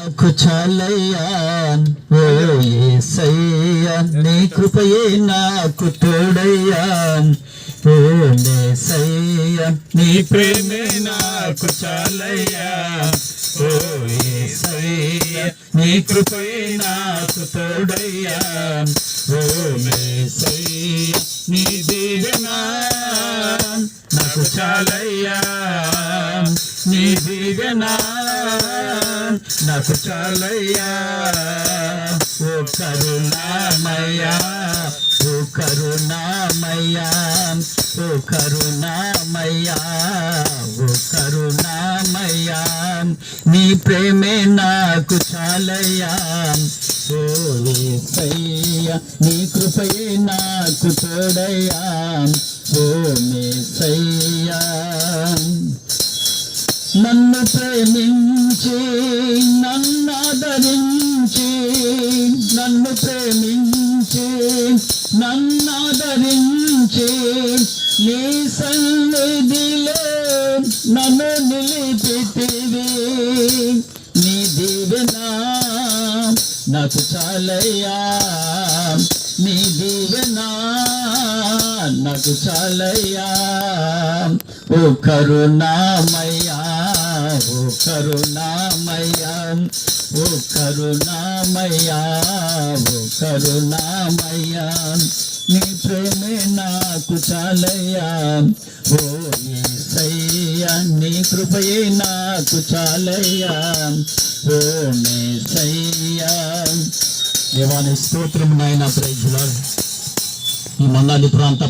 నాకు చాలయ్యా ఓ యేసయ్యా నీ కృపయే నాకు తోడయ్యా ఓ యేసయ్యా నీ ప్రేమే నాకు చాలయ్యా ఓ యేసయ్యా నీ కృపయే నాకు తోడయ్యా ఓ యేసయ్యా నీ దీవెన నాకు చాలయ్యా నీ దీవెన నాకు చాలయ్యా ఓ కరుణామయ్యా ఓ కరుణామయ్యా ఓ కరుణామయ్యా ఓ కరుణామయ్యా నీ ప్రేమే నాకు చాలయ్యా ఓ యేసయ్యా నీ కృపయే నాకు తోడయ్యా ఓ యేసయ్యా నన్ను ప్రేమించి నన్ను ఆదరించి నన్ను ప్రేమించి నన్ను ఆదరించి నీ సన్నిధిలో నన్ను నిలిపితివి నీ దీవెన నాకు చాలయ్యా నీ దీవెన నాకు చాలయ్యా ఓ కరుణామయ్యా ఓ కరుణామయ్యా ఓ కరుణామయ్యా ఓ కరుణామయ్యా నీ ప్రేమే నాకు చాలయ్యా ఓ యేసయ్యా నీ కృపయే నాకు చాలయ్యా ఓ యేసయ్యా దేవాని స్తోత్రం నాయనా ప్రైజ్ లార్డ్ ఈ మందాది ప్రాంత